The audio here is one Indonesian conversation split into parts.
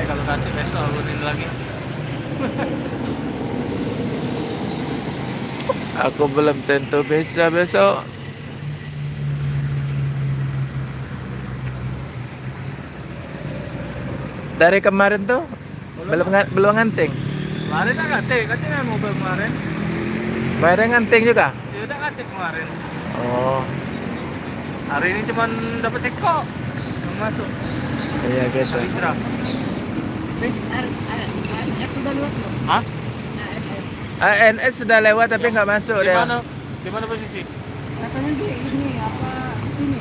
Kalau nanti besok urunin lagi. Aku belum tentu bisa besok. Dari kemarin tuh Belum. belum nganting. Kemarin kan katanya mobil kemarin. Kemarin nganting juga. Dia udah ngantik kemarin. Oh, Hari ini cuman dapat teko yang masuk. iya gitu. Salitra. Sudah lewat belum? Hah? ANS sudah lewat tapi nggak masuk Di dia. mana? Di mana posisi? Katanya di ini apa di sini.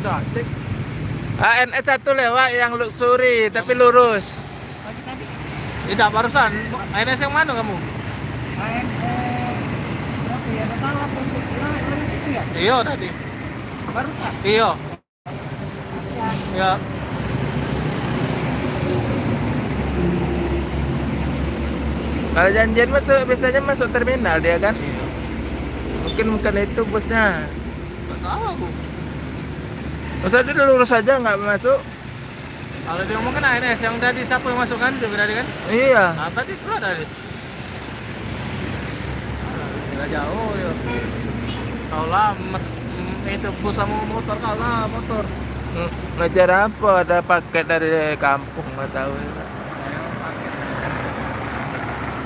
Udah, cek. ANS satu lewat yang luxury tapi lurus. Pagi tadi Tidak, barusan. ANS yang mana kamu? ANS berapa ya? Nggak tahu apa untuk lari situ ya? Iya tadi. Barusan. Iya. Ya. Ya. Kalau janjian masuk biasanya masuk terminal dia kan. Iya. Mungkin bukan itu bosnya. Nggak tahu aku. Masa dia lurus aja nggak masuk? Kalau dia ngomong kan ANS yang tadi siapa yang masuk kan? Dia tadi kan? Iya. Nah, tadi itu tadi. Nggak jauh ya. Kau lah itu bus sama motor kau lah motor. Ngejar apa? Ada paket dari kampung nggak tahu.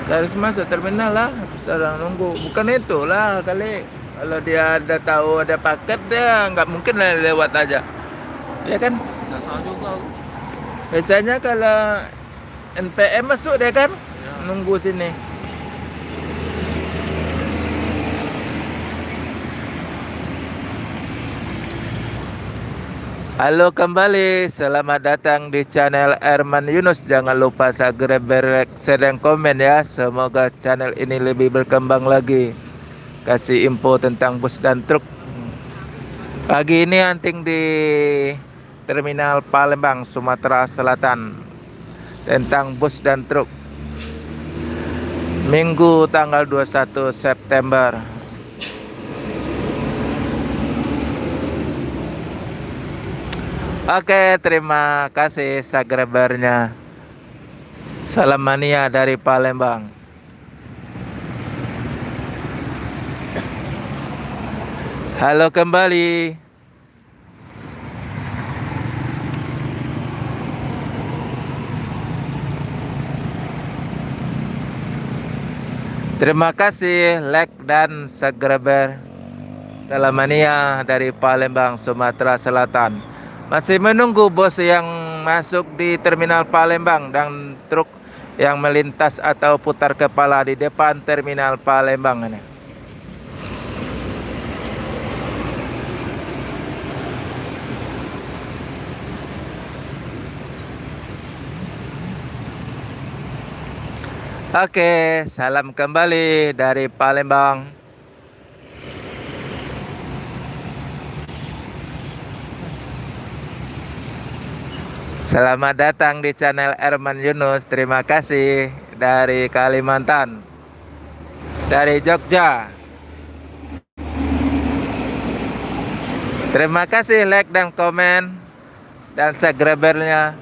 Harus masuk terminal lah. Sekarang nunggu. Bukan itulah kali. Kalau dia ada tahu ada paket dia nggak mungkin lah lewat aja. Ya kan? Nggak tahu juga. Biasanya kalau NPM masuk dia kan Ya. nunggu sini. Halo kembali, selamat datang di channel Erman Yunus. Jangan lupa subscribe, like, share, dan komen ya. Semoga channel ini lebih berkembang lagi. Kasih info tentang bus dan truk. Pagi ini hunting di Terminal Palembang, Sumatera Selatan. Tentang bus dan truk. Minggu tanggal 21 September. Oke, terima kasih subscribernya. Salam mania dari Palembang. Halo kembali. Terima kasih like dan subscriber. Salam mania dari Palembang, Sumatera Selatan. Masih menunggu bos yang masuk di Terminal Palembang dan truk yang melintas atau putar kepala di depan Terminal Palembang ini. Oke, salam kembali dari Palembang. Selamat datang di channel Erman Yunus. Terima kasih dari Kalimantan, dari Jogja. Terima kasih like dan komen dan subscribernya.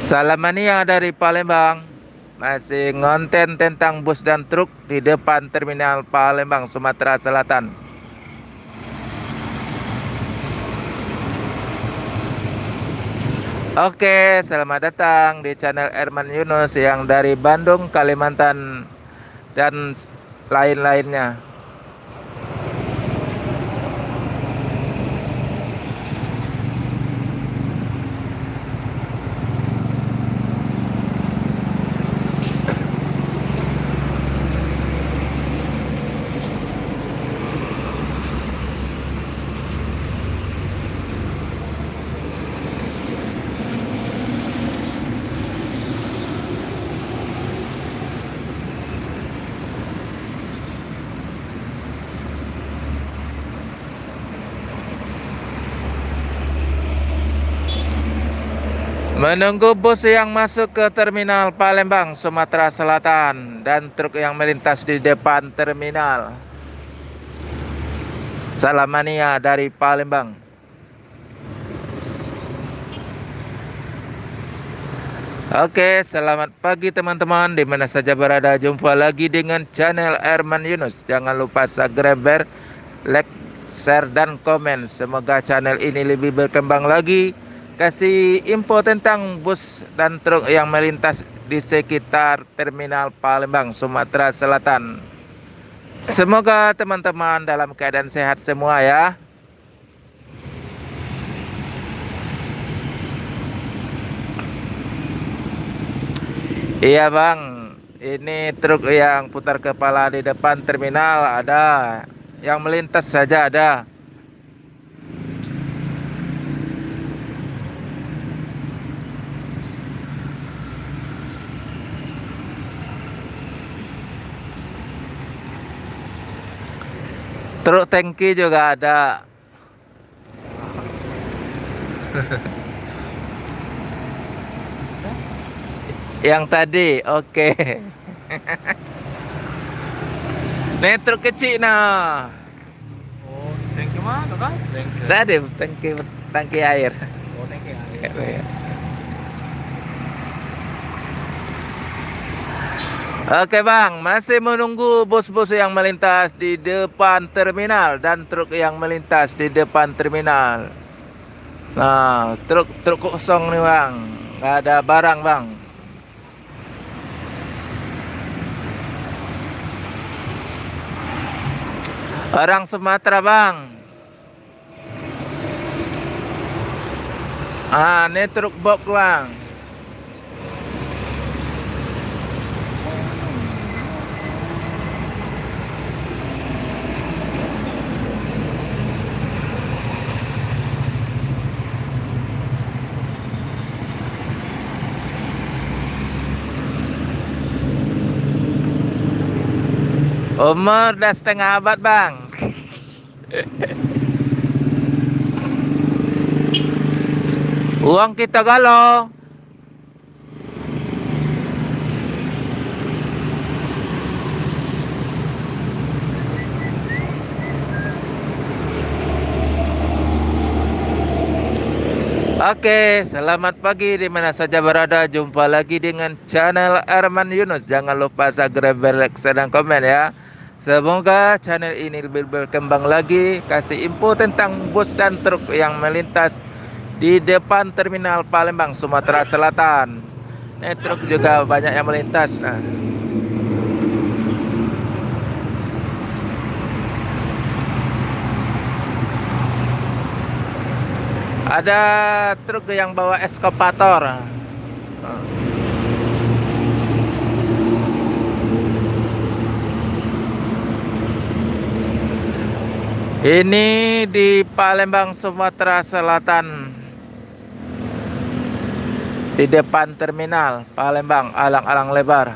Salam mania dari Palembang. Masih ngonten tentang bus dan truk di depan Terminal Palembang, Sumatera Selatan. Oke, selamat datang di channel Erman Yunus yang dari Bandung, Kalimantan, dan lain-lainnya. Menunggu bus yang masuk ke Terminal Palembang, Sumatera Selatan, dan truk yang melintas di depan terminal. Salam mania dari Palembang. Oke, selamat pagi teman-teman, di mana saja berada. Jumpa lagi dengan channel Erman Yunus. Jangan lupa subscribe, like, share, dan komen. Semoga channel ini lebih berkembang lagi. Kasih info tentang bus dan truk yang melintas di sekitar Terminal Palembang, Sumatera Selatan. Semoga teman-teman dalam keadaan sehat semua ya. Iya bang, ini truk yang putar kepala di depan terminal ada, yang melintas saja ada. Truk tangki juga ada. Yang tadi, oke. Nih truk kecil nah. Oh, thank you mah, kakak. Thank you. Tadi tangki air. Oh, thank you. Oke bang, masih menunggu bus-bus yang melintas di depan terminal dan truk yang melintas di depan terminal. Nah, truk kosong nih bang, nggak ada barang bang. Orang Sumatera bang. Ah, ini truk box bang. Umur udah setengah abad bang. Uang kita galau. Oke, selamat pagi di mana saja berada. Jumpa lagi dengan channel Erman Yunus. Jangan lupa subscribe, like, share, dan komen ya. Semoga channel ini lebih berkembang lagi. Kasih info tentang bus dan truk yang melintas di depan Terminal Palembang, Sumatera Selatan. Truk juga banyak yang melintas. Nah, ada truk yang bawa eskavator. Ini di Palembang, Sumatera Selatan, di depan terminal Palembang, alang-alang lebar.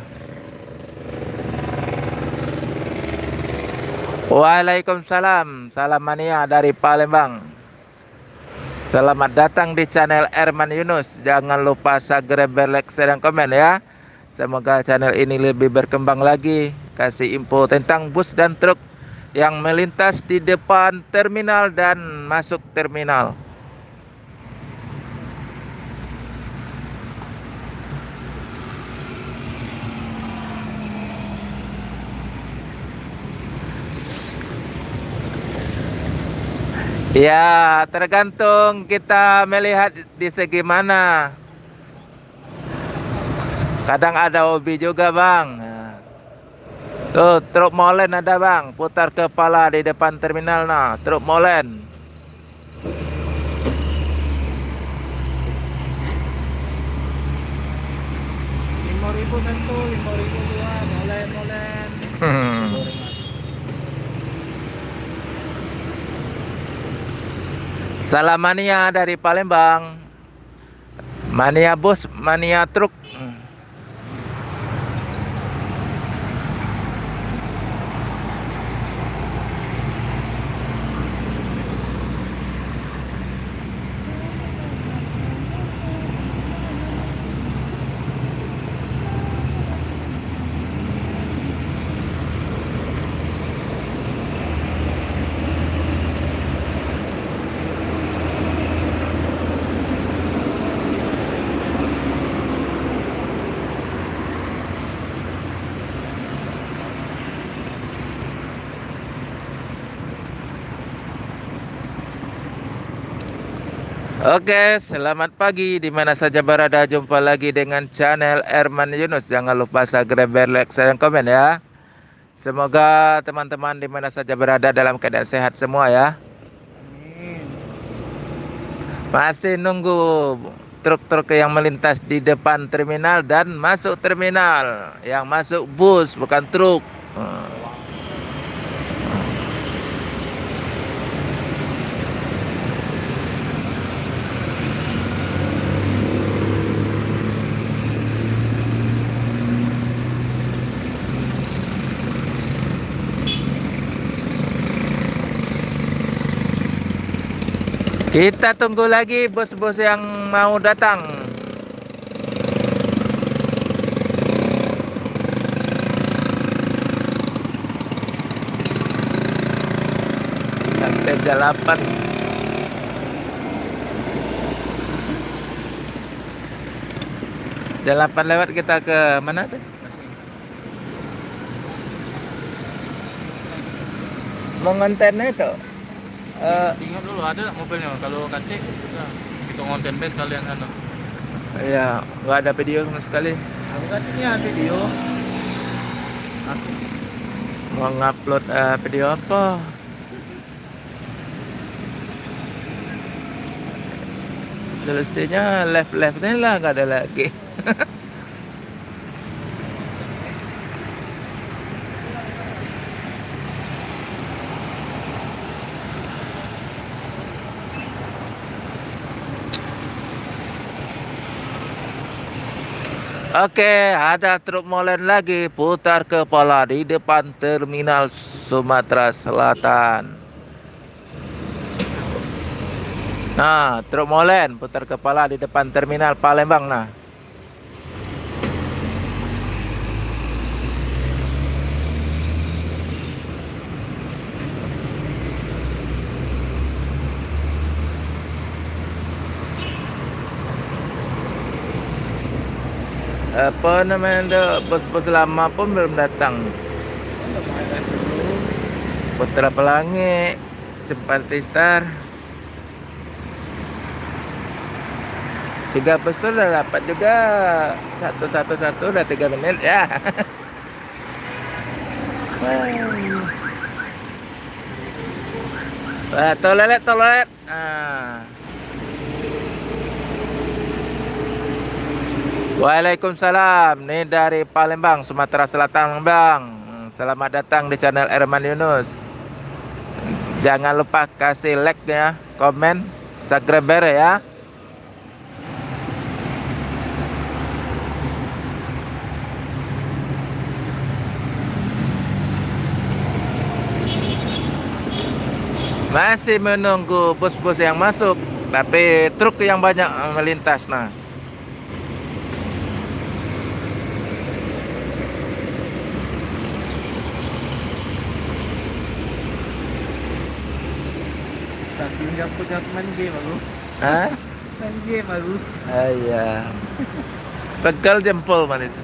Waalaikumsalam, salam mania dari Palembang. Selamat datang di channel Erman Yunus. Jangan lupa subscribe, like, share, dan komen ya. Semoga channel ini lebih berkembang lagi. Kasih info tentang bus dan truk yang melintas di depan terminal dan masuk terminal. Ya, tergantung kita melihat di segi mana. Kadang ada hobi juga bang. Tuh, truk molen ada bang, putar kepala di depan terminal nah, truk molen. Rp5.000 satu, Rp5.000 dua, molen. Salam mania dari Palembang. Mania bus, mania truk. Oke, selamat pagi di mana saja berada. Jumpa lagi dengan channel Erman Yunus. Jangan lupa subscribe, like, share, dan komen ya. Semoga teman-teman di mana saja berada dalam keadaan sehat semua ya. Amin. Masih nunggu truk-truk yang melintas di depan terminal dan masuk terminal. Yang masuk bus bukan truk. Kita tunggu lagi bus-bus yang mau datang. Sampai jam 8. Jam 8 lewat kita ke mana tuh? Mau ngonten itu. Ingat dulu ada nggak mobilnya kalau katik udah kita ngonten base kalian sana. Iya, nggak ada video sama sekali. Aku katiknya video. Aku Mau ngupload video apa? Selesainya live-live-nya lah nggak ada lagi. Oke, ada truk molen lagi putar kepala di depan terminal Sumatera Selatan. Nah, truk molen putar kepala di depan terminal Palembang nah. Apa namanya, bos-bos lama pun belum datang. Putra Pelangi, Simpati Star. 3 bus tuh udah dapat juga. Satu udah 3 menit ya. Toilet. Waalaikumsalam. Nih dari Palembang, Sumatera Selatan, Bang. Selamat datang di channel Erman Yunus. Jangan lupa kasih like ya, komen, subscribe ya. Masih menunggu bus-bus yang masuk, tapi truk yang banyak melintas nah. saking punya main game aku. Hah? Main game aku. Iya. Pegal jempol man itu.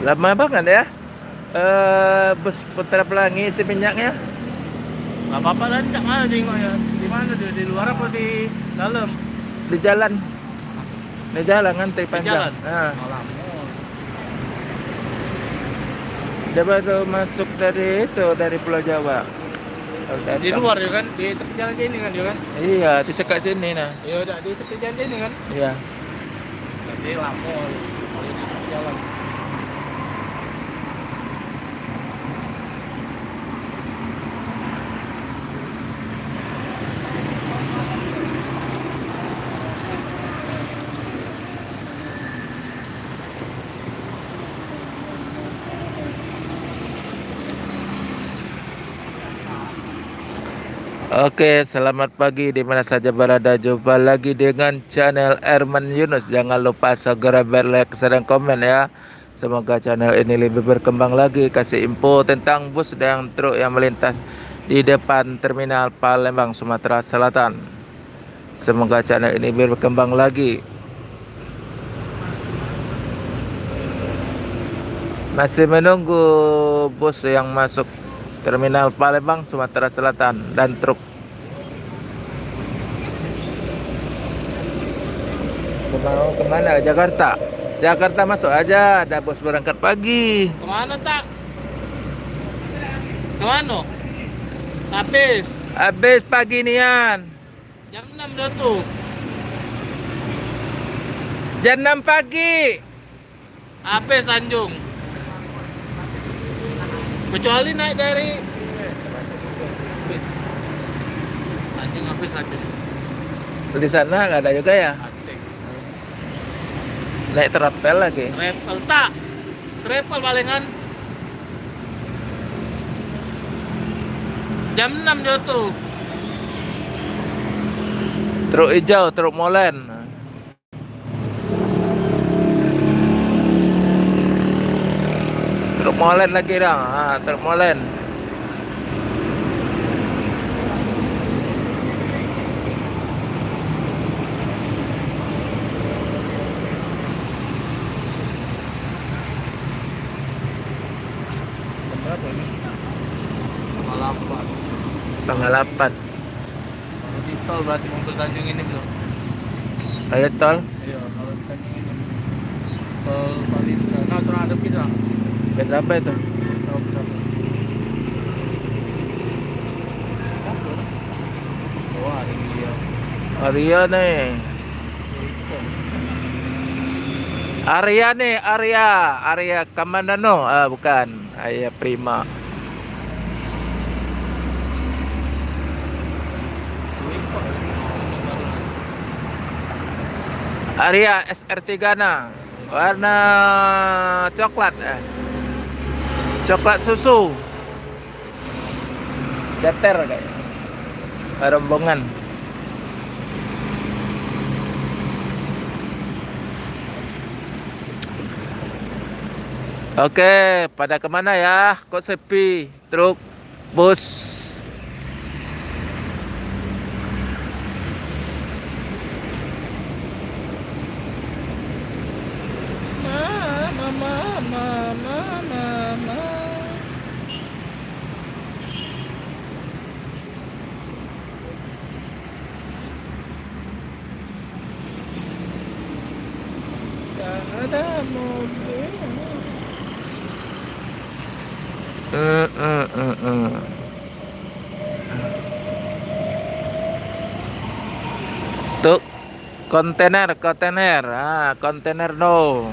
Lama banget ya. Bus Putra Pelangi isi minyaknya. Gak apa-apa tadi cak mana tengoknya? Di mana dia? Di luar apa di dalam? Di jalan. Di jalan ngantri Di panjang. jalan. Nah, Oh, lama. dia baru masuk dari itu, dari Pulau Jawa. Di luar ya kan? Di tepi jalan ini kan ya kan? Iya, disekat sini nah. Ya udah di tepi jalan ini kan? Iya. Jadi lama kalau di tepi jalan. Oke, selamat pagi di mana saja berada. Jumpa lagi dengan channel Erman Yunus. Jangan lupa segera like dan komen ya. Semoga channel ini lebih berkembang lagi. Kasih info tentang bus dan truk yang melintas di depan terminal Palembang, Sumatera Selatan. Semoga channel ini berkembang lagi. Masih menunggu bus yang masuk terminal Palembang, Sumatera Selatan dan truk. Mau kemana? Jakarta. Jakarta masuk aja. Ada bus berangkat pagi. Kemana tak? Kemana? Habis. Habis pagi nian. Jam 6 dah tuh. Jam 6 pagi. Habis Tanjung. Kecuali naik dari Tanjung habis. Di sana nggak ada juga ya. Asik. Naik travel lagi. Travel tak? Travel palingan. Jam 6 dia tuh. Truk hijau, truk molen. Truk molen lagi dah. Truk molen. Berapa ini? Pengalaman. Pengalapan. Kalau di tol berarti mobil Tanjung ini belum. Ada tol. Iya, kalau Tanjung ini. Tol Palinta. Nah, terhadap kita. Biasa apa itu? Tahu berapa? Wah, ini dia. Arya nih. Arya nih, Arya Kamandano. Bukan. Arya Prima. Arya SR3 nah. Warna coklat. Coklat susu. Ceter kayak. Rombongan. Oke, pada kemana ya? Kok sepi? Truk, bus. Ada mobil. Tuh kontainer, kontainer no.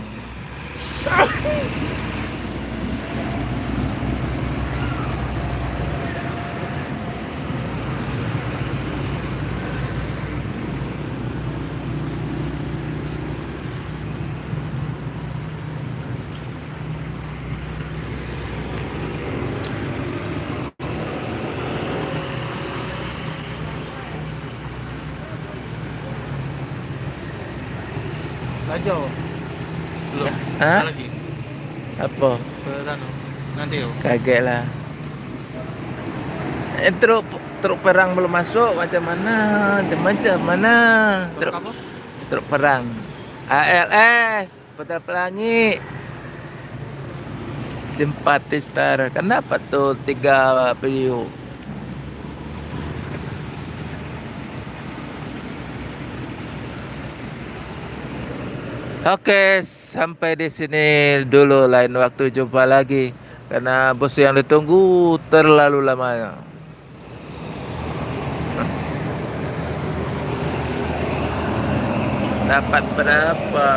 Kacau. Belum. Hah? Ada lagi. Apa? Ke sana. Nanti yo. Kaget lah. Truk truk perang belum masuk, macam mana? Macam mana? Truk apa? Truk perang. ALS, Putra Pelangi. Simpatis Star. Kenapa tuh 3 video? Oke, sampai di sini dulu. Lain waktu jumpa lagi. Karena bos yang ditunggu terlalu lama. Dapat berapa?